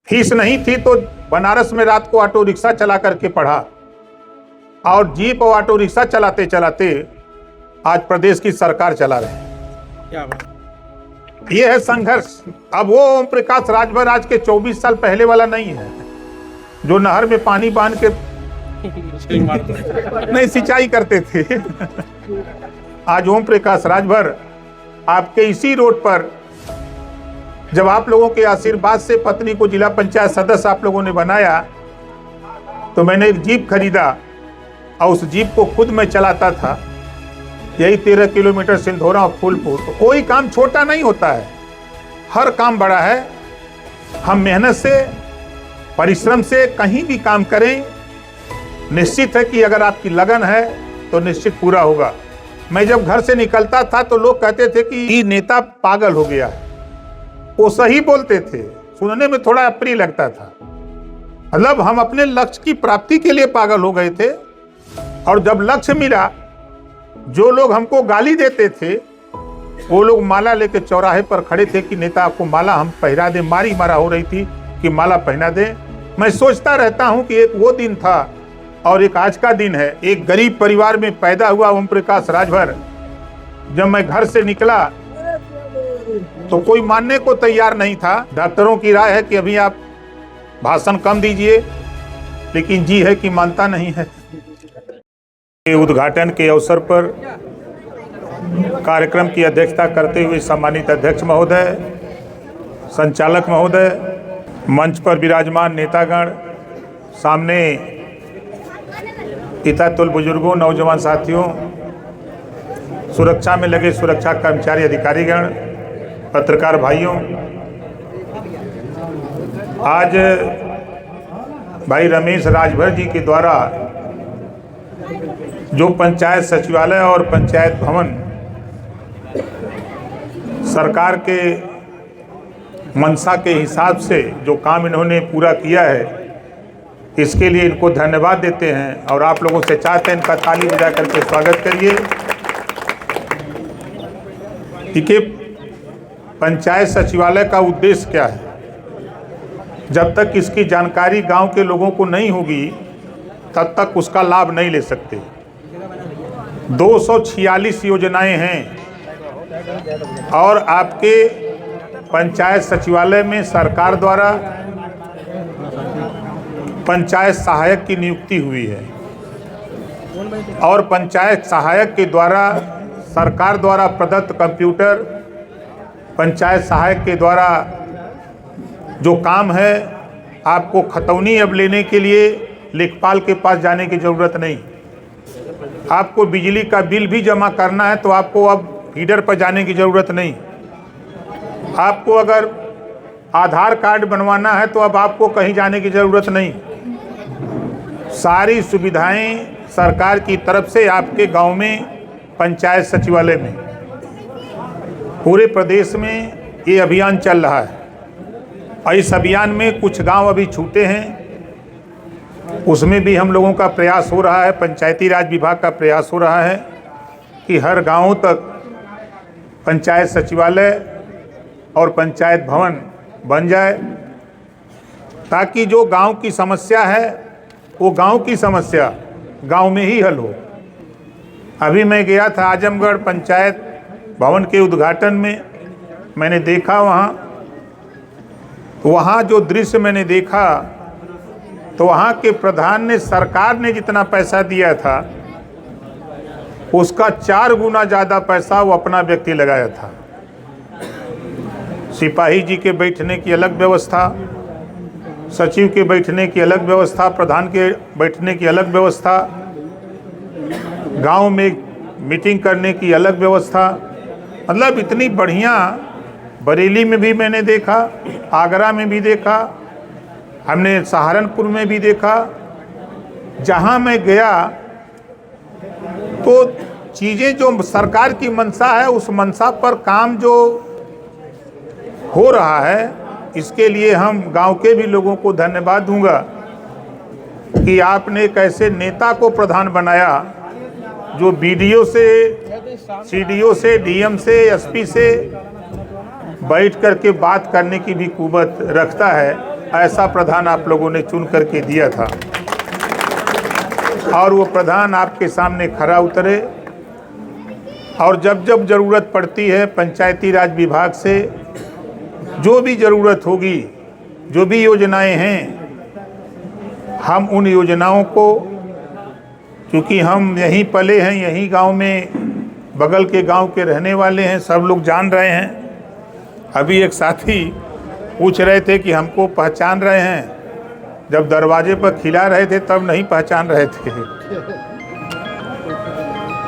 Fees नहीं थी तो बनारस में रात को ऑटो रिक्शा चला करके पढ़ा, और जीप और ऑटो रिक्शा चलाते चलाते आज प्रदेश की सरकार चला रहे हैं। क्या बात। ये है संघर्ष। अब वो ओम प्रकाश राजभर आज के 24 साल पहले वाला नहीं है जो नहर में पानी बांध के नहीं सिंचाई करते थे। आज ओम प्रकाश राजभर आपके इसी रोड पर, जब आप लोगों के आशीर्वाद से पत्नी को जिला पंचायत सदस्य आप लोगों ने बनाया, तो मैंने एक जीप खरीदा और उस जीप को खुद मैं चलाता था। यही 13 किलोमीटर सिंधोरा और फूलपुर। तो कोई काम छोटा नहीं होता है, हर काम बड़ा है। हम मेहनत से, परिश्रम से कहीं भी काम करें, निश्चित है कि अगर आपकी लगन है तो निश्चित पूरा होगा। मैं जब घर से निकलता था तो लोग कहते थे कि ये नेता पागल हो गया है। वो सही बोलते थे, सुनने में थोड़ा अप्रिय लगता था। मतलब हम अपने लक्ष्य की प्राप्ति के लिए पागल हो गए थे, और जब लक्ष्य मिला, जो लोग हमको गाली देते थे वो लोग माला लेके चौराहे पर खड़े थे कि नेता आपको माला हम पहना दें। मारी मारा हो रही थी कि माला पहना दें। मैं सोचता रहता हूं कि एक वो दिन था और एक आज का दिन है। एक गरीब परिवार में पैदा हुआ ओम प्रकाश राजभर, जब मैं घर से निकला तो कोई मानने को तैयार नहीं था। डॉक्टरों की राय है कि अभी आप भाषण कम दीजिए, लेकिन जी है कि मानता नहीं है। उद्घाटन के अवसर पर कार्यक्रम की अध्यक्षता करते हुए सम्मानित अध्यक्ष महोदय, संचालक महोदय, मंच पर विराजमान नेतागण, सामने पितातुल बुजुर्गों, नौजवान साथियों, सुरक्षा में लगे सुरक्षा कर्मचारी अधिकारीगण, पत्रकार भाइयों, आज भाई रमेश राजभर जी के द्वारा जो पंचायत सचिवालय और पंचायत भवन सरकार के मंशा के हिसाब से जो काम इन्होंने पूरा किया है, इसके लिए इनको धन्यवाद देते हैं। और आप लोगों से चाहते हैं इनका ताली बजा करके स्वागत करिए। देखिए, पंचायत सचिवालय का उद्देश्य क्या है, जब तक इसकी जानकारी गांव के लोगों को नहीं होगी तब तक उसका लाभ नहीं ले सकते। 246 योजनाएं हैं, और आपके पंचायत सचिवालय में सरकार द्वारा पंचायत सहायक की नियुक्ति हुई है, और पंचायत सहायक के द्वारा सरकार द्वारा प्रदत्त कंप्यूटर, पंचायत सहायक के द्वारा जो काम है, आपको खतौनी अब लेने के लिए लेखपाल के पास जाने की ज़रूरत नहीं। आपको बिजली का बिल भी जमा करना है तो आपको अब फीडर पर जाने की ज़रूरत नहीं। आपको अगर आधार कार्ड बनवाना है तो अब आपको कहीं जाने की ज़रूरत नहीं। सारी सुविधाएं सरकार की तरफ से आपके गांव में, पंचायत सचिवालय में, पूरे प्रदेश में ये अभियान चल रहा है। और इस अभियान में कुछ गांव अभी छूटे हैं, उसमें भी हम लोगों का प्रयास हो रहा है, पंचायती राज विभाग का प्रयास हो रहा है कि हर गांव तक पंचायत सचिवालय और पंचायत भवन बन जाए, ताकि जो गांव की समस्या है वो गांव की समस्या गांव में ही हल हो। अभी मैं गया था आजमगढ़ पंचायत भवन के उद्घाटन में, मैंने देखा वहाँ जो दृश्य मैंने देखा, तो वहाँ के प्रधान ने, सरकार ने जितना पैसा दिया था उसका 4 गुना ज़्यादा पैसा वो अपना व्यक्ति लगाया था। सिपाही जी के बैठने की अलग व्यवस्था, सचिव के बैठने की अलग व्यवस्था, प्रधान के बैठने की अलग व्यवस्था, गांव में मीटिंग करने की अलग व्यवस्था। मतलब इतनी बढ़िया। बरेली में भी मैंने देखा, आगरा में भी देखा, हमने सहारनपुर में भी देखा। जहां मैं गया तो चीज़ें जो सरकार की मंशा है, उस मंशा पर काम जो हो रहा है, इसके लिए हम गांव के भी लोगों को धन्यवाद दूंगा कि आपने एक ऐसे नेता को प्रधान बनाया जो बीडीओ से, सीडीओ से, डीएम से, एसपी से बैठ कर के बात करने की भी कुवत रखता है। ऐसा प्रधान आप लोगों ने चुन करके दिया था और वो प्रधान आपके सामने खरा उतरे और जब जब ज़रूरत पड़ती है पंचायती राज विभाग से जो भी ज़रूरत होगी, जो भी योजनाएं हैं, हम उन योजनाओं को, क्योंकि हम यहीं पले हैं, यहीं गांव में, बगल के गांव के रहने वाले हैं, सब लोग जान रहे हैं। अभी एक साथी पूछ रहे थे कि हमको पहचान रहे हैं, जब दरवाजे पर खिला रहे थे तब नहीं पहचान रहे थे।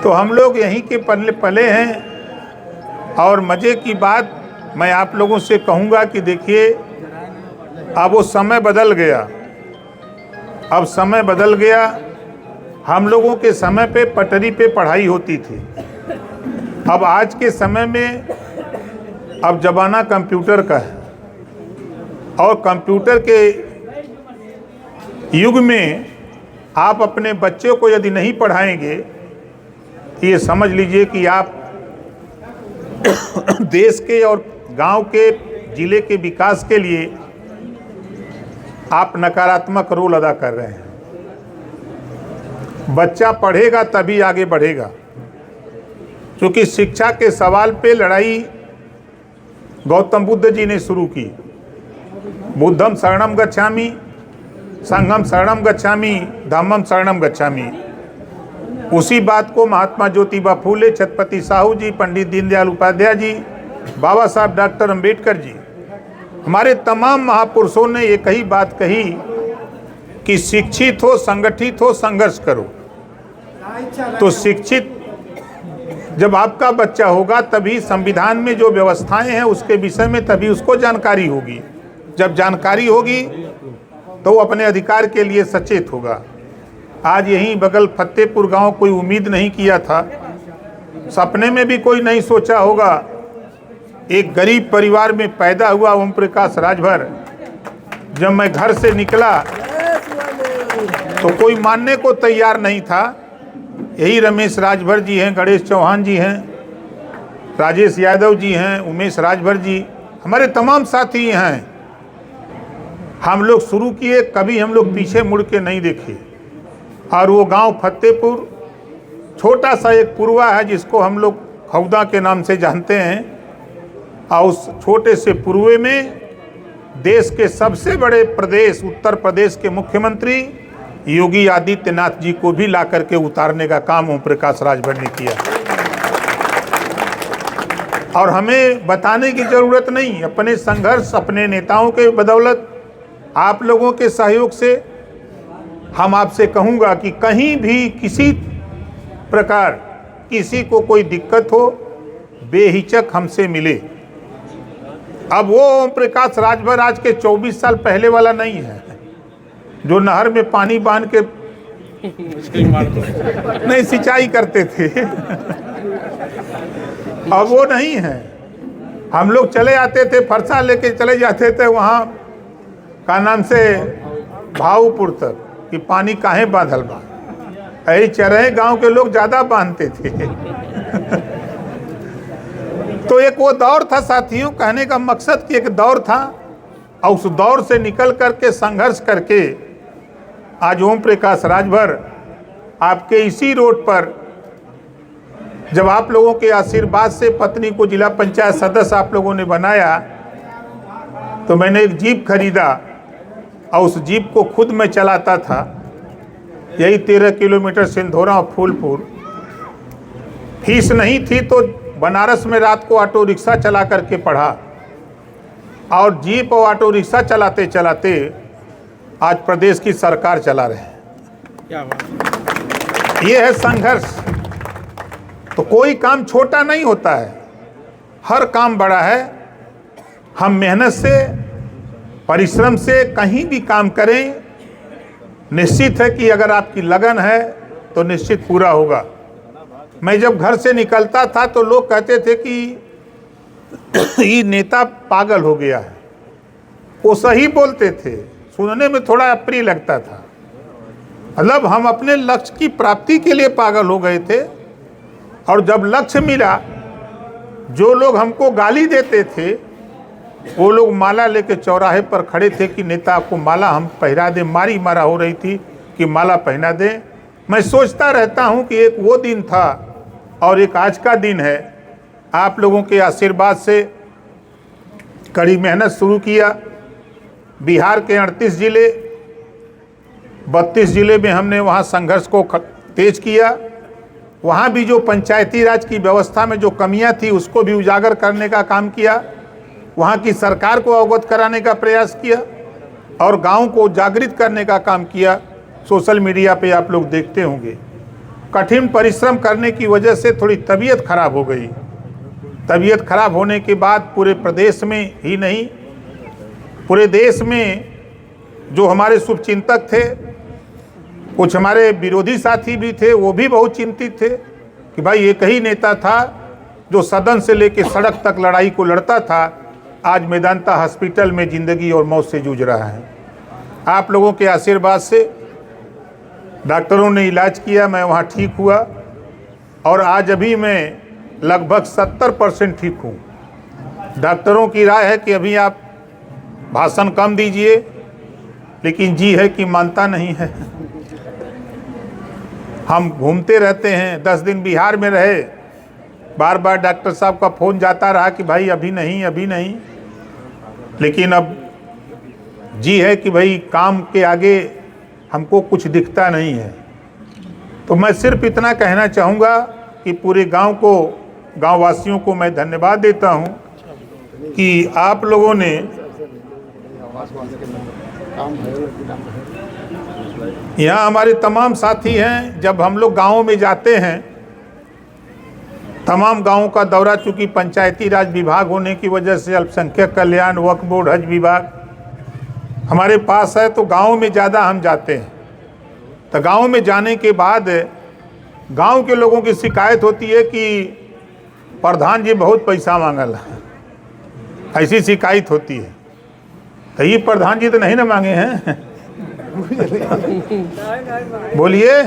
तो हम लोग यहीं के पले हैं और मज़े की बात मैं आप लोगों से कहूँगा कि देखिए, अब वो समय बदल गया, अब समय बदल गया। हम लोगों के समय पे पटरी पे पढ़ाई होती थी, अब आज के समय में अब ज़माना कंप्यूटर का है और कंप्यूटर के युग में आप अपने बच्चों को यदि नहीं पढ़ाएंगे तो ये समझ लीजिए कि आप देश के और गांव के, जिले के विकास के लिए आप नकारात्मक रोल अदा कर रहे हैं। बच्चा पढ़ेगा तभी आगे बढ़ेगा, क्योंकि शिक्षा के सवाल पे लड़ाई गौतम बुद्ध जी ने शुरू की। बुद्धम शरणम गच्छामि, संघम शरणम गच्छामि, धम्मम शरणम गच्छामि। उसी बात को महात्मा ज्योतिबा फूले, छत्रपति साहू जी, पंडित दीनदयाल उपाध्याय जी, बाबा साहब डॉक्टर अंबेडकर जी, हमारे तमाम महापुरुषों ने एक ही बात कही कि शिक्षित हो, संगठित हो, संघर्ष करो। तो शिक्षित जब आपका बच्चा होगा तभी संविधान में जो व्यवस्थाएं हैं उसके विषय में तभी उसको जानकारी होगी। जब जानकारी होगी तो वो अपने अधिकार के लिए सचेत होगा। आज यहीं बगल फतेहपुर गांव कोई उम्मीद नहीं किया था, सपने में भी कोई नहीं सोचा होगा। एक गरीब परिवार में पैदा हुआ ओम प्रकाश राजभर, जब मैं घर से निकला तो कोई मानने को तैयार नहीं था। यही रमेश राजभर जी हैं, गणेश चौहान जी हैं, राजेश यादव जी हैं, उमेश राजभर जी, हमारे तमाम साथी हैं। हम लोग शुरू किए, कभी हम लोग पीछे मुड़ के नहीं देखे। और वो गांव फतेहपुर, छोटा सा एक पुरवा है जिसको हम लोग खौदा के नाम से जानते हैं, और उस छोटे से पुरवे में देश के सबसे बड़े प्रदेश उत्तर प्रदेश के मुख्यमंत्री योगी आदित्यनाथ जी को भी ला करके उतारने का काम ओम प्रकाश राजभर ने किया। और हमें बताने की जरूरत नहीं, अपने संघर्ष, अपने नेताओं के बदौलत, आप लोगों के सहयोग से हम आपसे कहूँगा कि कहीं भी किसी प्रकार किसी को कोई दिक्कत हो, बेहिचक हमसे मिले। अब वो ओम प्रकाश राजभर आज के 24 साल पहले वाला नहीं है, जो नहर में पानी बांध के नहीं सिंचाई करते थे। अब वो नहीं है। हम लोग चले आते थे, फरसा लेके चले जाते थे वहाँ का नाम से भाऊपुर तक कि पानी काहे बांधल बा। यही चरहे गांव के लोग ज़्यादा बांधते थे। तो एक वो दौर था साथियों, कहने का मकसद कि एक दौर था और उस दौर से निकल करके संघर्ष करके आज ओम प्रकाश राजभर आपके इसी रोड पर, जब आप लोगों के आशीर्वाद से पत्नी को जिला पंचायत सदस्य आप लोगों ने बनाया, तो मैंने एक जीप खरीदा और उस जीप को खुद मैं चलाता था। यही 13 किलोमीटर सिंधोरा और फूलपुर। फीस नहीं थी तो बनारस में रात को ऑटो रिक्शा चला करके पढ़ा, और जीप और ऑटो रिक्शा चलाते चलाते आज प्रदेश की सरकार चला रहे हैं। क्या बात। ये है संघर्ष। तो कोई काम छोटा नहीं होता है, हर काम बड़ा है। हम मेहनत से, परिश्रम से कहीं भी काम करें, निश्चित है कि अगर आपकी लगन है तो निश्चित पूरा होगा। मैं जब घर से निकलता था तो लोग कहते थे कि ये नेता पागल हो गया है। वो सही बोलते थे, सुनने में थोड़ा अप्रिय लगता था। मतलब हम अपने लक्ष्य की प्राप्ति के लिए पागल हो गए थे, और जब लक्ष्य मिला, जो लोग हमको गाली देते थे वो लोग माला लेके चौराहे पर खड़े थे कि नेता को माला हम पहना दें, मारी मारा हो रही थी कि माला पहना दें। मैं सोचता रहता हूं कि एक वो दिन था और एक आज का दिन है। आप लोगों के आशीर्वाद से कड़ी मेहनत शुरू किया। बिहार के 38 जिले, 32 जिले में हमने वहाँ संघर्ष को तेज किया। वहाँ भी जो पंचायती राज की व्यवस्था में जो कमियां थी उसको भी उजागर करने का काम किया। वहाँ की सरकार को अवगत कराने का प्रयास किया और गांव को जागृत करने का काम किया। सोशल मीडिया पे आप लोग देखते होंगे। कठिन परिश्रम करने की वजह से थोड़ी तबीयत खराब हो गई। तबीयत खराब होने के बाद पूरे प्रदेश में ही नहीं, पूरे देश में जो हमारे शुभचिंतक थे, कुछ हमारे विरोधी साथी भी थे, वो भी बहुत चिंतित थे कि भाई एक ही नेता था जो सदन से लेकर सड़क तक लड़ाई को लड़ता था, आज मेदांता हॉस्पिटल में ज़िंदगी और मौत से जूझ रहा है। आप लोगों के आशीर्वाद से डॉक्टरों ने इलाज किया, मैं वहाँ ठीक हुआ और आज अभी मैं लगभग 70% ठीक हूँ। डॉक्टरों की राय है कि अभी आप भाषण कम दीजिए, लेकिन जी है कि मानता नहीं है। हम घूमते रहते हैं, 10 दिन बिहार में रहे, बार बार डॉक्टर साहब का फ़ोन जाता रहा कि भाई अभी नहीं अभी नहीं, लेकिन अब जी है कि भाई काम के आगे हमको कुछ दिखता नहीं है। तो मैं सिर्फ इतना कहना चाहूँगा कि पूरे गांव वासियों को मैं धन्यवाद देता हूं कि आप लोगों ने यहाँ हमारे तमाम साथी हैं। जब हम लोग गाँवों में जाते हैं, तमाम गाँवों का दौरा, चूँकि पंचायती राज विभाग होने की वजह से अल्पसंख्यक कल्याण, वक्फ बोर्ड, हज विभाग हमारे पास है, तो गाँव में ज़्यादा हम जाते हैं। तो गाँव में जाने के बाद गांव के लोगों की शिकायत होती है कि प्रधान जी बहुत पैसा मांगल, ऐसी शिकायत होती है। तो ये प्रधान जी तो नहीं ना मांगे हैं, बोलिए,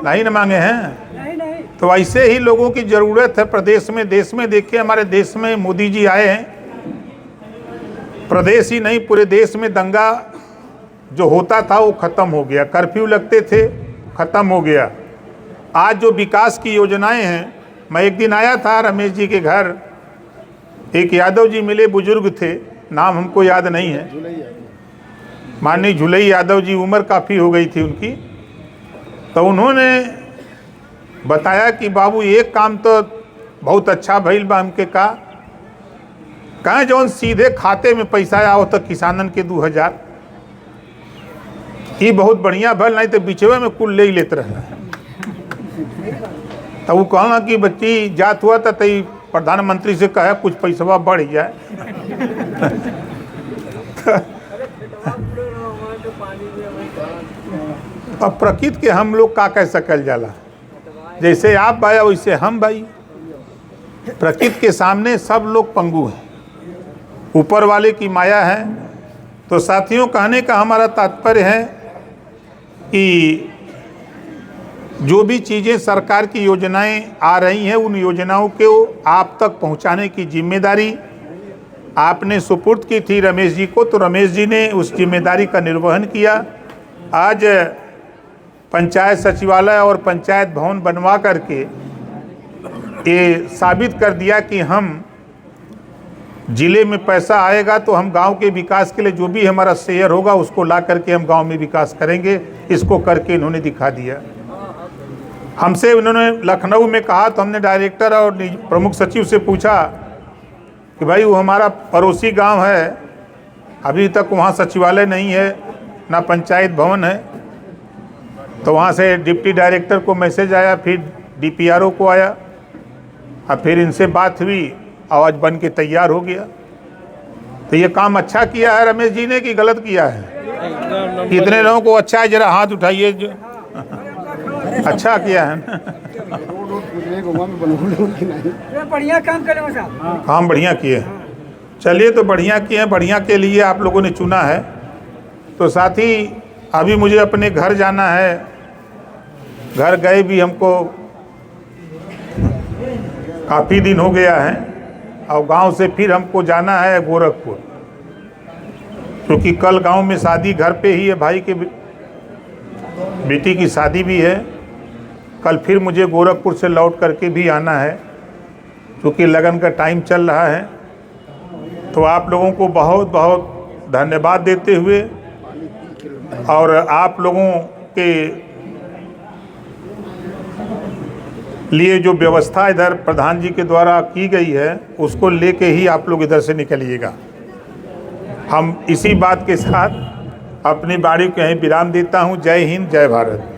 नहीं ना मांगे हैं। तो ऐसे ही लोगों की ज़रूरत है प्रदेश में, देश में। देखिए हमारे देश में मोदी जी आए हैं, प्रदेश ही नहीं पूरे देश में दंगा जो होता था वो ख़त्म हो गया, कर्फ्यू लगते थे, ख़त्म हो गया। आज जो विकास की योजनाएं हैं, मैं एक दिन आया था रमेश जी के घर, एक यादव जी मिले, बुजुर्ग थे, नाम हमको याद नहीं है, माननीय झुलई यादव जी, उम्र काफ़ी हो गई थी उनकी। तो उन्होंने बताया कि बाबू एक काम तो बहुत अच्छा भइल बा, हमके कहाँ जौन सीधे खाते में पैसा आओ तो किसानन के 2000, ये बहुत बढ़िया भल, नहीं तो बिचवे में कुल ले ही लेते रहना। तो वो कहना कि बच्ची जात हुआ तो तई प्रधानमंत्री से कहे कुछ पैसा बढ़ जाए। अब प्रकृति के हम लोग का कह सकल जाला, जैसे आप भाई वैसे हम भाई, प्रकृति के सामने सब लोग पंगु हैं, ऊपर वाले की माया है। तो साथियों, कहने का हमारा तात्पर्य है कि जो भी चीज़ें सरकार की योजनाएं आ रही हैं, उन योजनाओं को आप तक पहुंचाने की जिम्मेदारी आपने सुपुर्द की थी रमेश जी को, तो रमेश जी ने उस जिम्मेदारी का निर्वहन किया। आज पंचायत सचिवालय और पंचायत भवन बनवा करके ये साबित कर दिया कि हम ज़िले में पैसा आएगा तो हम गांव के विकास के लिए जो भी हमारा शेयर होगा उसको ला करके हम गांव में विकास करेंगे। इसको करके इन्होंने दिखा दिया। हमसे उन्होंने लखनऊ में कहा तो हमने डायरेक्टर और प्रमुख सचिव से पूछा कि भाई वो हमारा पड़ोसी गांव है, अभी तक वहाँ सचिवालय नहीं है, ना पंचायत भवन है। तो वहाँ से डिप्टी डायरेक्टर को मैसेज आया, फिर DPRO को आया, और फिर इनसे बात हुई, आवाज़ बन के तैयार हो गया। तो ये काम अच्छा किया है रमेश जी ने कि गलत किया है? कितने लोगों को अच्छा है, जरा हाथ उठाइए जो अच्छा किया है ना। बढ़िया काम करे साहब, काम बढ़िया किए। चलिए, तो बढ़िया किए हैं, बढ़िया के लिए आप लोगों ने चुना है। तो साथ ही अभी मुझे अपने घर जाना है, घर गए भी हमको काफ़ी दिन हो गया है, और गांव से फिर हमको जाना है गोरखपुर, क्योंकि कल गांव में शादी घर पे ही है, भाई के बेटी की शादी भी है। कल फिर मुझे गोरखपुर से लौट करके भी आना है, क्योंकि लगन का टाइम चल रहा है। तो आप लोगों को बहुत बहुत धन्यवाद देते हुए और आप लोगों के लिए जो व्यवस्था इधर प्रधान जी के द्वारा की गई है उसको लेके ही आप लोग इधर से निकलिएगा। हम इसी बात के साथ अपनी बारी को यहीं विराम देता हूँ। जय हिंद, जय भारत।